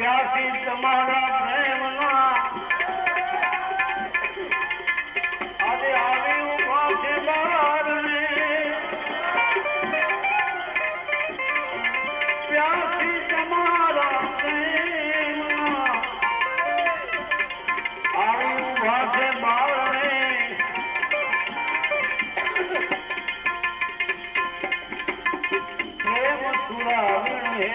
પ્યાસી તમારા પ્રેમના આજે આવી ઉભા છે બારને પ્યાસી તમારા પ્રેમના આવી ઉભા છે બારને પ્રેમ સુરાવણે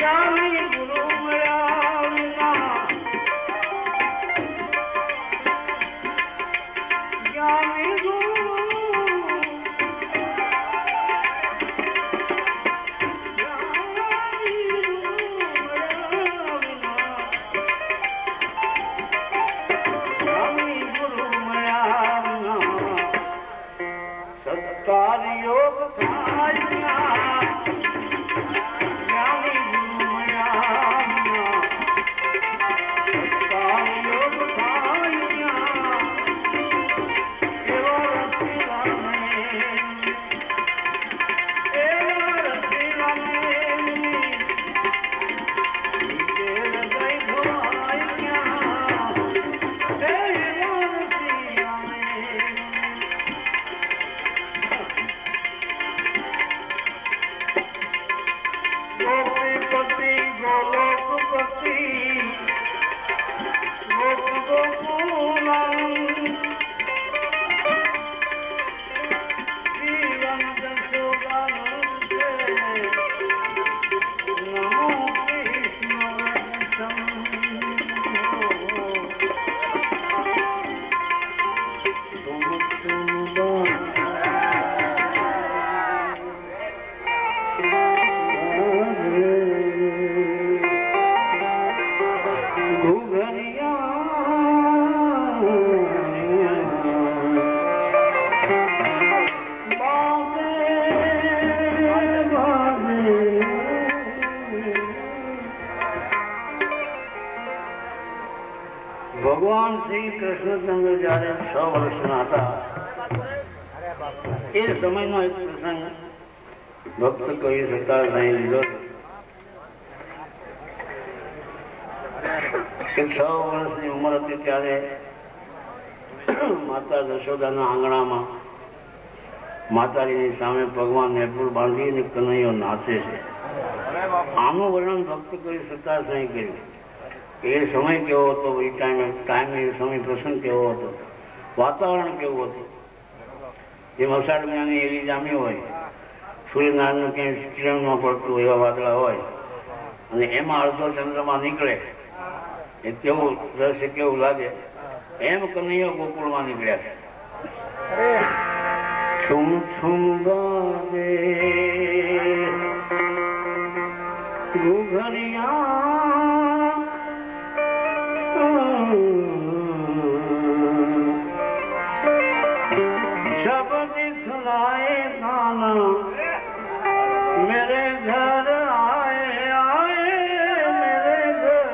ज्ञानी गुरु मया विना ज्ञानी गुरु योग साइया ज्ञानी गुरु मया योग साइया गोपीपति गोलोकपति गोप गोकुलम जीवन जसोदानंद नमो कृष्ण ભગવાન શ્રી કૃષ્ણચંદ્ર જયારે 6 વર્ષના હતા એ સમયનો એક પ્રસંગ ભક્ત કવિ સત્તાર સાંઈ લીધો કે 6 વર્ષની ઉંમર હતી ત્યારે માતા જશોદાના આંગણામાં માતાજીની સામે ભગવાન નેપુર બાંધીને કનૈયો નાચે છે. આનું વર્ણન ભક્ત કવિ સત્તાર સાંઈ કર્યું. એ સમય કેવો હતો, એ ટાઈમ એ સમય પ્રસંગ કેવો હતો, વાતાવરણ કેવું હતું. જેમ અષાઢ મહિનાની એવી જામી હોય, સૂર્યનારાયણનું ક્યાંય કિરણ ન પડતું એવા વાદળા હોય અને એમાં અડધો ચંદ્રમાં નીકળે એ કેવું દ્રશ્ય કેવું લાગે, એમ કનૈયો ગોકુળમાં નીકળ્યા છે. છુમ છુમ બાજે ઘુઘરિયા शब्द सुनाए गाना मेरे घर आए आए मेरे घर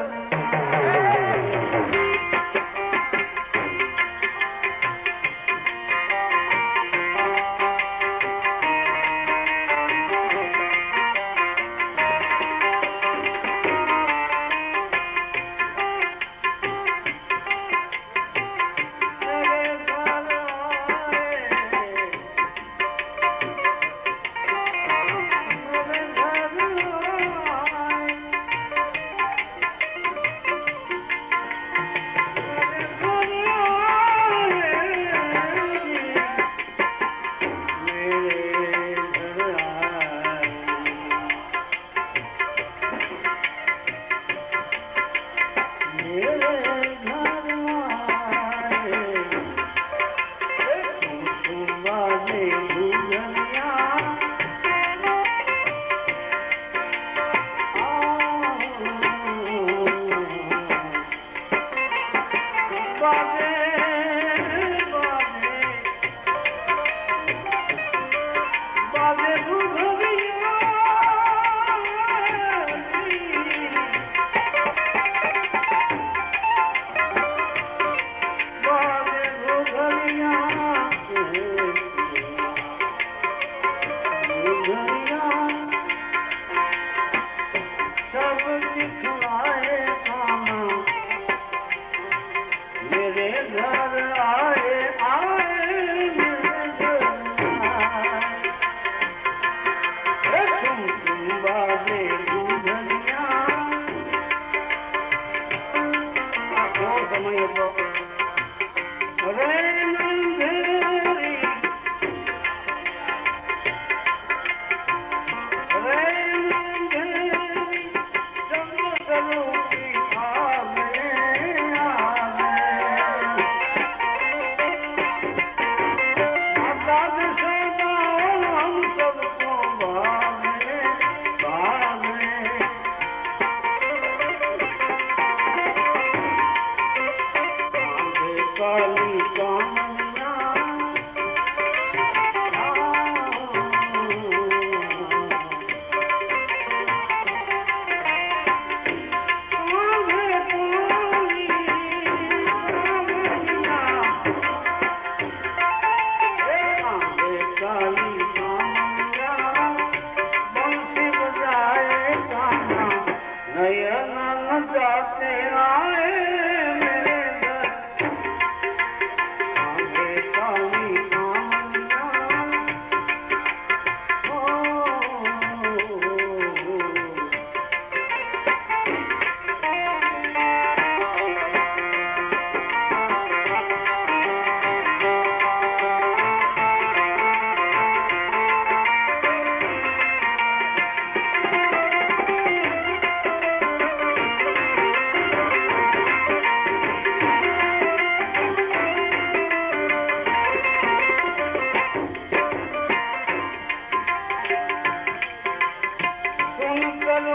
जगाते आए मेरे घर आगे काली कामनिया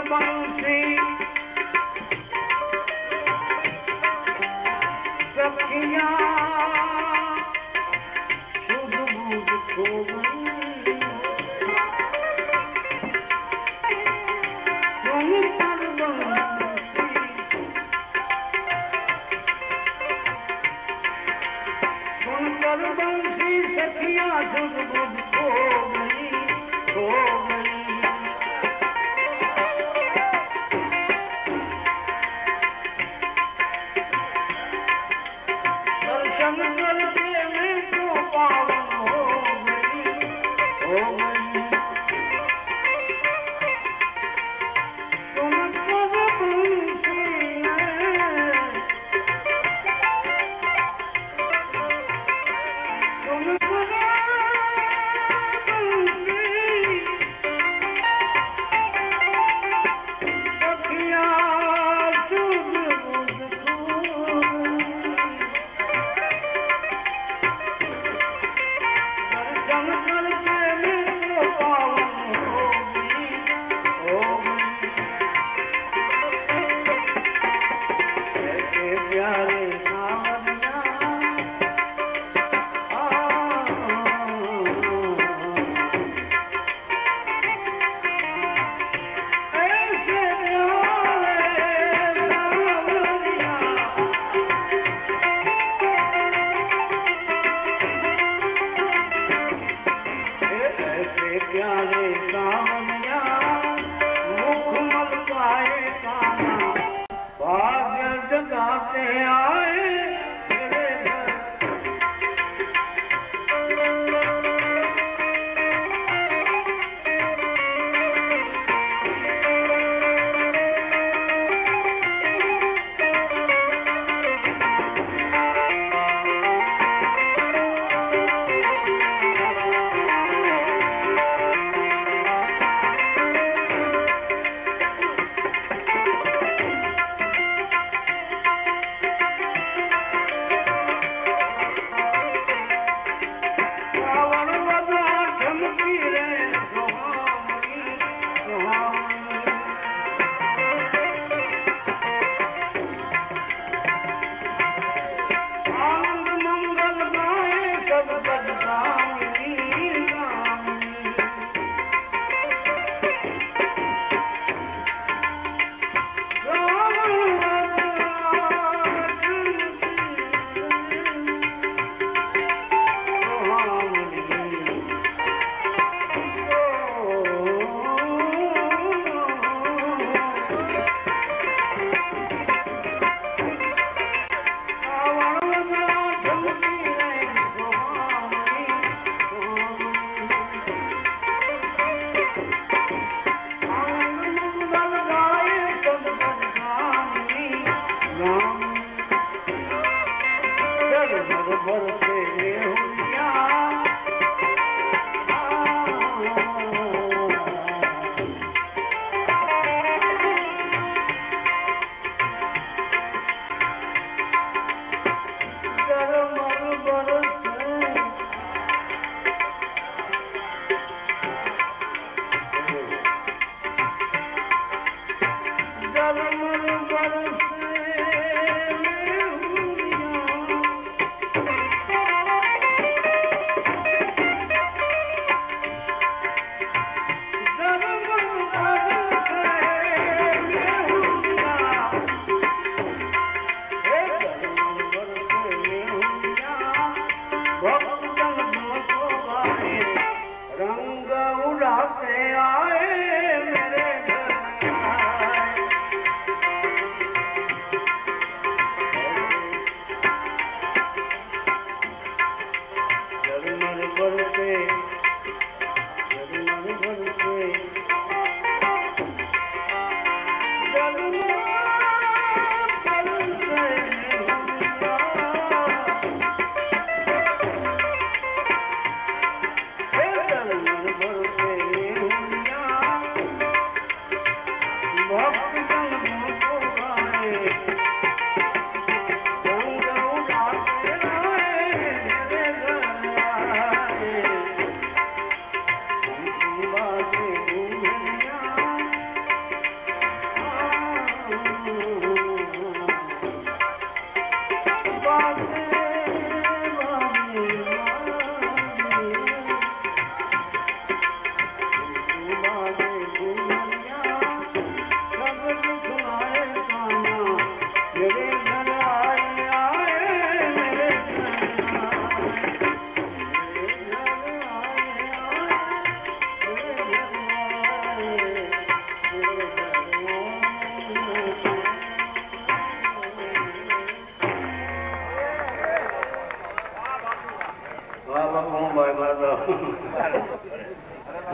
बंसी सखियां शुद्ध बुद्ध खो गई सुनकर बंसी सखियां शुद्ध बुद्ध खो गई जगाते आए मेरे घर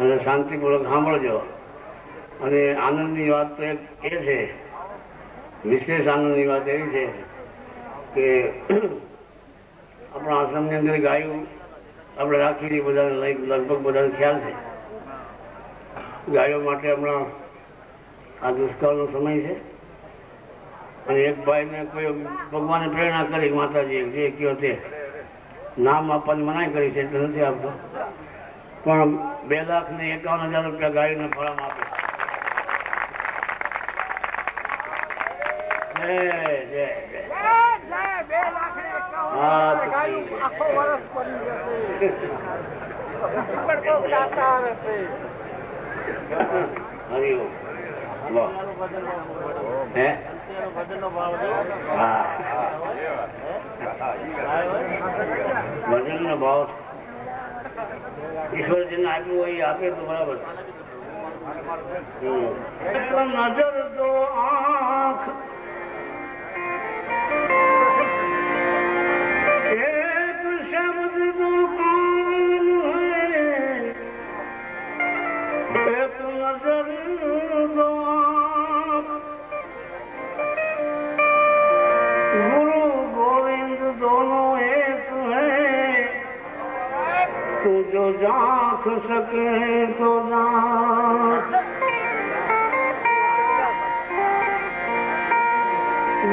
અને શાંતિપૂર્વક સાંભળજો. અને આનંદની વાત તો એક એ છે, વિશેષ આનંદની વાત એવી છે કે આપણા આશ્રમની અંદર ગાયું આપણે રાખેલી બધાને લગભગ બધાને ખ્યાલ છે. ગાયો માટે હમણાં આ દુષ્કાળનો સમય છે અને એક ભાઈને કોઈ ભગવાને પ્રેરણા કરી, માતાજી જે કયો તે નામ આપવાની મનાઈ કરી છે એટલે નથી આપતો, પણ 2,51,000 રૂપિયા ગાયોને ફળામાં આપે. હરિઓમ. વજન નો ભાવ ઈશ્વરજીને આપ્યું હોય આપે તો બરાબર. નજર તો આંખ એક શબ્દ તો કાન એક નજર તો गुरु गोविंद दोनों एक है, तू जो जांच सके तो जांच.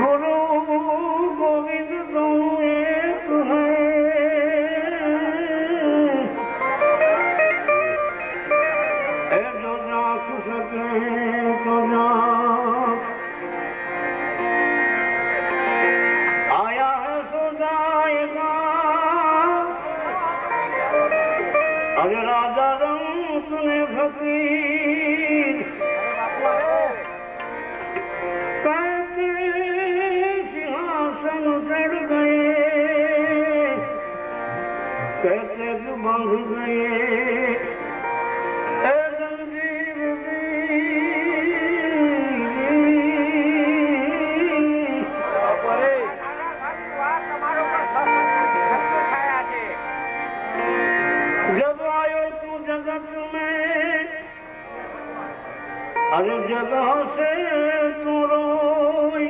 गुरु गोविंद दोनों एक है, जो जांच सके तो जांच. अरे राजा रंग सुने फकीर कहते सिंहासन चढ़ गए, कहते बंध गए अरे जगह से तू रोई,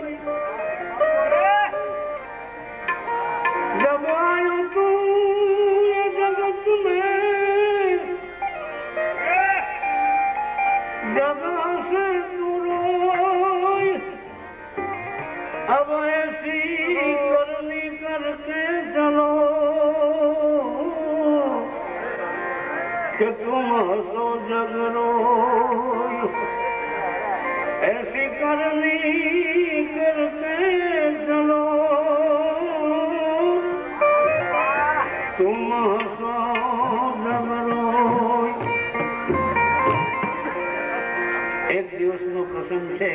जब आयो तू ये जगत में, जगह से तू रोई. अब ऐसी करनी करके चलो कि तुम हंसो जग रोई. ऐसी करनी करके चलो तुम हंसो जग रोई. एक દિવસનો પ્રસંગ છે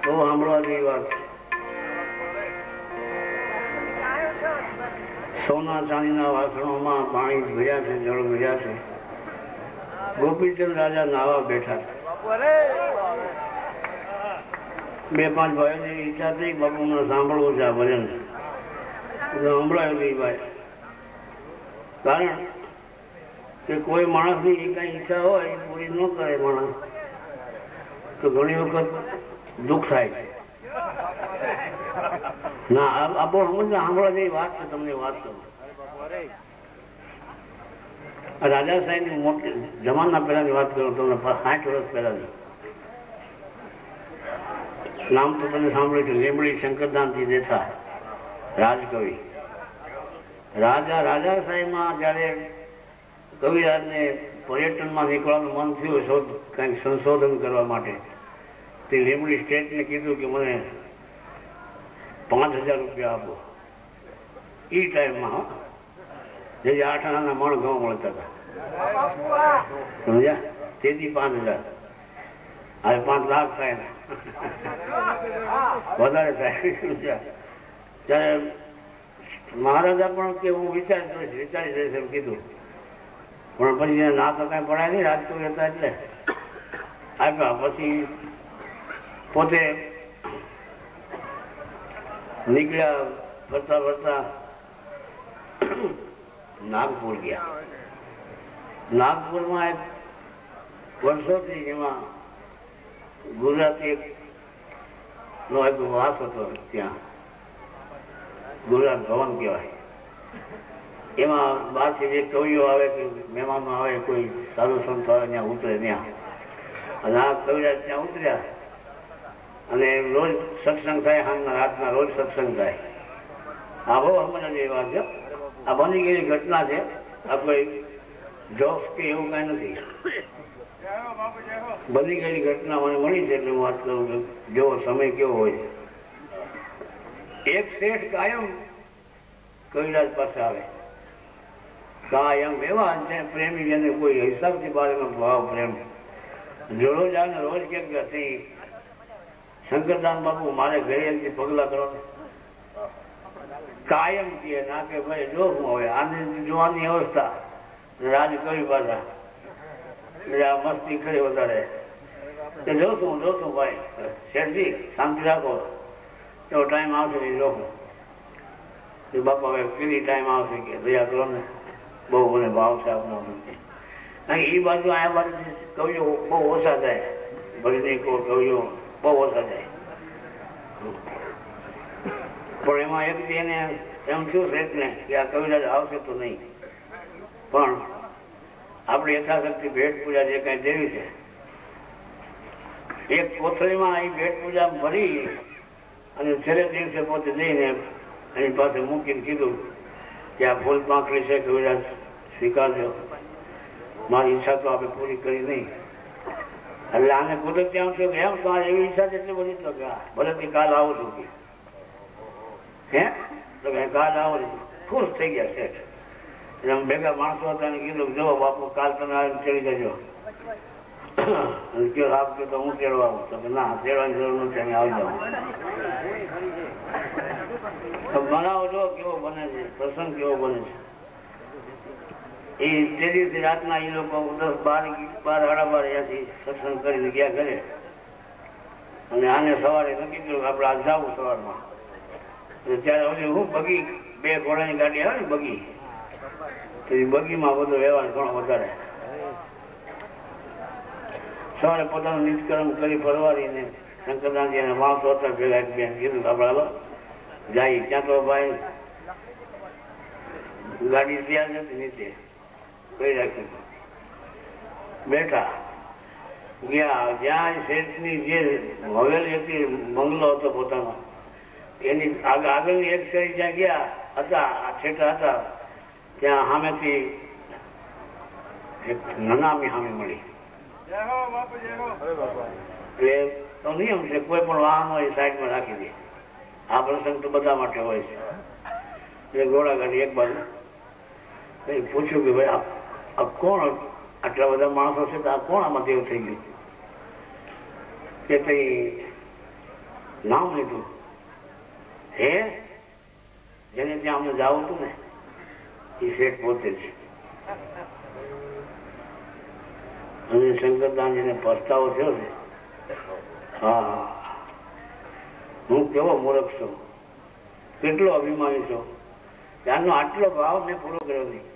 તો સાંભળવા જેવી વાત છે. સોના ચાંદીના વાસણોમાં પાણી ભર્યા છે, જળ ભર્યા છે. ગોપીચંદ રાજા નાવા બેઠા છે. 2-5 ભાઈઓની ઈચ્છા થઈ બાપુને સાંભળવું છે આ ભજન, સંભળાયું નહીં ભાઈ. કારણ કે કોઈ માણસની કઈ ઈચ્છા હોય એ પૂરી ન કરે માણસ તો ઘણી વખત દુઃખ થાય છે. ના આપો સમજ સાંભળવા જેવી વાત છે. તમને વાત કરું, રાજા સાહેબની મોટી જમાના પહેલાની વાત કરું તમને, 60 વર્ષ પહેલાની. નામ તો તમે સાંભળ્યું છે, લીંબડી શંકરદાનજી દેથા, રાજકવિ. રાજા સાહેબમાં જયારે કવિરાજને પર્યટનમાં નીકળવાનું મન થયું કંઈક સંશોધન કરવા માટે, તે લીંબડી સ્ટેટને કીધું કે મને 5,000 રૂપિયા આપો. એ ટાઈમમાં જે 8 આનાના મણ ઘઉં મળતા હતા, સમજ્યા? તેથી 5,000. હવે 5 લાખ થાય ને વધારે થાય. ત્યારે મહારાજા પણ કે હું વિચારી જઈશ એમ કીધું, પણ પછી ના તો કઈ પડાય નહીં, રાજકોટ હતા એટલે આપ્યા. પછી પોતે નીકળ્યા, ફરતા ફરતા નાગપુર ગયા. નાગપુરમાં એક વર્ષોથી એમાં ગુજરાતી નો એક વાસ હતો. ત્યાં ગુજરાત ભવન કહેવાય. એમાં બહારથી જે કવિઓ આવે કે મહેમાનો આવે, કોઈ સાધુ સંત આવે, ત્યાં ઉતરે. ત્યાં અને આ કવિરાજ ત્યાં ઉતર્યા અને રોજ સત્સંગ થાય, સાંજના રાતના રોજ સત્સંગ થાય. આ બહુ હમણાં જેવી વાત છે. આ બની ગયેલી ઘટના છે. આ કોઈ જોક્સ કે એવું કઈ નથી, બની ગયેલી ઘટના મને મળી છે એટલે હું વાત કરું છું. જેવો સમય કેવો હોય. એક શેઠ કાયમ કવિરાજ પાસે આવે, કાયમ એવા પ્રેમી જેને કોઈ હિસાબથી બારેમાં ભાવ પ્રેમ. રોજ આવે રોજ કે શંકરદાન બાપુ મારે ઘરે પગલા કરો. કાયમ કહે ના કે ભાઈ જો હું હવે આની જોવાની અવસ્થા, રાજ કવિ પાછા મસ્તી કરી વધારે. જોશું ભાઈ શેઠજી શાંતિ રાખો, એવો ટાઈમ આવશે એ જોશું. બાપા હવે કેવી ટાઈમ આવશે કે દયા કરો ને, બહુ મને ભાવ છે આપનો. એ બાજુ આ બાજુ કવિઓ બહુ ઓછા થાય, ભજનીકો કવિઓ બહુ ઓછા થાય. પણ એમાં એક એને એમ થયું શેઠને કે આ કવિરાજ આવશે તો નહીં, પણ આપણી યથાશક્તિ ભેટ પૂજા જે કઈ દેવી છે, એક કોથળીમાં એ ભેટ પૂજા ભરી અને છેલ્લે દિવસે પોતે જઈને એની પાસે મૂકીને કીધું કે આ ફૂલ પાંખડી છે, કવિરાજ સ્વીકારજો, મારી ઈચ્છા તો આપણે પૂરી કરી નહીં. એટલે આને કુદરત ત્યાં થયું કે એમ તમારી એવી ઈચ્છા એટલી બધી, તો કે ભલે તે કાલ આવું છું કે હે તો કાલ આવું છું. ખુશ થઈ ગયા શેઠ. એટલે ભેગા માણસો હતા ને કીધું જો બાપુ કાલ તમે ચડી જજો. કયો આપ કે તો હું તેડવા આવું, તો કે ના તેડવાની જરૂર નથી, અહીં આવી જાઉં. બનાવો જો કેવો બને છે, પ્રસંગ કેવો બને છે. એ તે દિવસે રાતના એ લોકો 10, 12, 12:30 અહીંયાથી સત્સંગ કરીને ગયા ઘરે. અને આને સવારે નક્કી કર્યું આપણે આજ જવું સવારમાં. ત્યારે હજી હું બગી 2 ઘોડાની ગાડી આવે ને બગી, તો એ બગીમાં બધો વ્યવહાર ઘણો વધારે. સવારે પોતાનું નિષ્કર્મ કરી ફરવાડીને શંકરદાનજી અને માણસો હતા ભેગા એક બેન કીધું કે આપણે જાય. ત્યાં તો ભાઈ ગાડી તૈયાર નથી, નીચે કઈ રાખી બેઠા ગયા. જ્યાં શેઠની જે હવેલી હતી, બંગલો હતો પોતાનો, એની આગળની એક શેરી જ્યાં ગયા હતા, છેટા હતા, ત્યાં સામેથી એક નનામી સામે મળી. એટલે તો નિયમ છે કોઈ પણ વાહન હોય સાઈડમાં રાખી દે. આ પ્રસંગ તો બધા માટે હોય છે. એટલે ઘોડા ગાડી એક બાજુ પૂછ્યું કે ભાઈ આ કોણ, આટલા બધા માણસો છે તો આ કોણ આમાં દેવ થઈ ગયું? કે કઈ નામ લીધું હે, જેને ત્યાં અમને જવું હતું ને એ શેઠ પોતે છે. અને શંકરદાનજીને પસ્તાવો થયો ને, હા હું કેવો મૂર્ખ છું, કેટલો અભિમાની છું, ત્યારનો આટલો ભાવ મેં પૂરો કર્યો નહીં.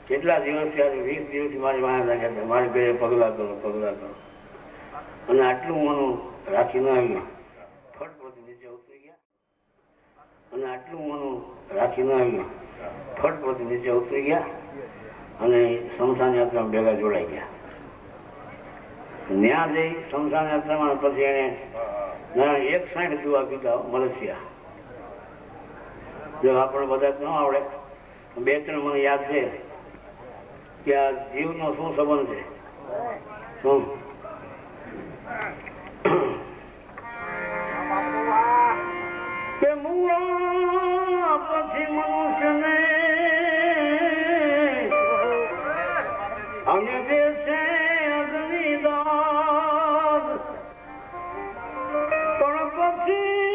કેટલા દિવસ થયા, 20 દિવસથી મારી વાહ લાગ્યા હતા, મારી ઘરે પગલા કરો. અને આટલું મનું રાખી ન આવ્યું, ફટ પોતે નીચે ઉતરી ગયા. અને આટલું મનું રાખી ન આવ્યું, ફટ પોતે નીચે ઉતરી ગયા અને શમશાન યાત્રામાં ભેગા જોડાઈ ગયા. ત્યાં જઈ શમશાન યાત્રામાં પછી એને 61 દુઆ કીધા મલેશિયા. જો આપણે બધા ન આવડે, 2-3 મને યાદ છે કે આ જીવનો શું સંબંધ છે. શું કે મુઆ પછી મનુષ્યને અને દેશે અગ્નિદાન, પણ પછી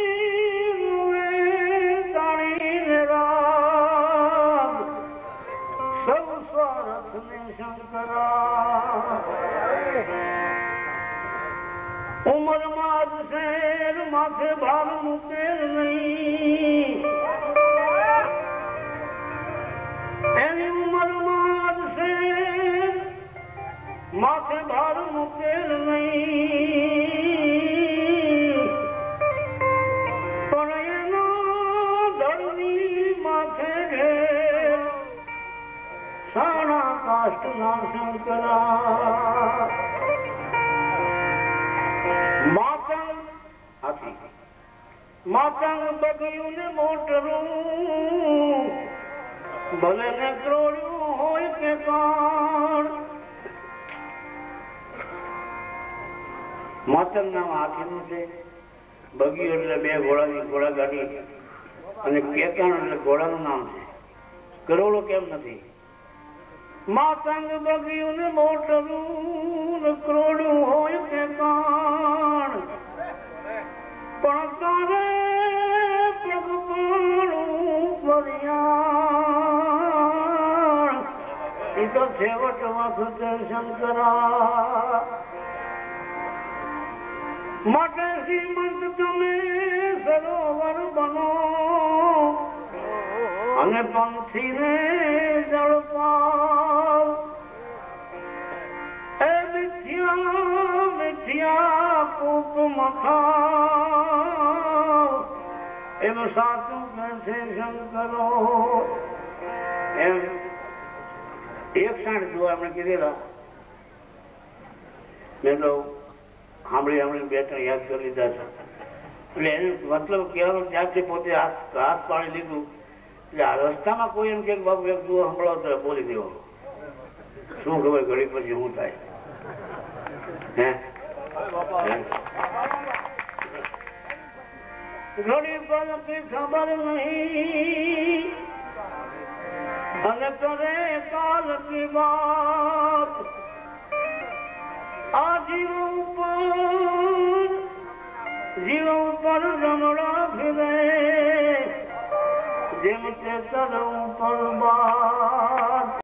તાણીને રાગ સૌ સ્વાર્થને શંકરા. ઉમરમાં જ શેર માથે ભાર મૂકેલ નહીં, એની ઉમરમાં જ શેર માથે ભાર મૂકેલ નહીં, પણ એના ધડની માથે ઘેર સાણા કાષ્ટ ના શંકરા. માતંગ બગયું ને મોટરું, ભલે ને ક્રોડ્યું હોય કે કાણ. માતંગ નામ હાથીનું છે, બગીયું એટલે 2 ઘોડાની ઘોડાગાડી, અને કેકાણ એટલે ઘોડાનું નામ છે. કરોડો કેમ નથી? માતંગ બગયું ને મોટરું, ક્રોડું હોય કે કાણ, પણ તારે પ્રભુનું કલ્યાણ એ તો છેવટ વખતે શંકરા. માટે શ્રીમંત તમે સરોવર બનો અને પંખીને જળ પાવ. એ મિથ્યા મિથ્યા કૂપ મથાવ, એમ સાચું કે છે શંકરો. એમ 61 જોવા એમણે કીધેલા. મેં તો સાંભળી 2-3 યાદ કરી લીધા છે. એટલે એને મતલબ કહેવાનો ત્યારથી પોતે હાથ પાડી લીધું. એટલે આ રસ્તામાં કોઈ એમ કે બાબુ એક દુઓ સંભળાવો તો બોલી દેવો. શું ખબર ઘડી પછી શું થાય. ઘડી પર ખબર નહીં અને કરે કાલ કી બાત. આ જીવ ઉપર રમણા ફિરે, જેમ તે તર ઉપર બાત.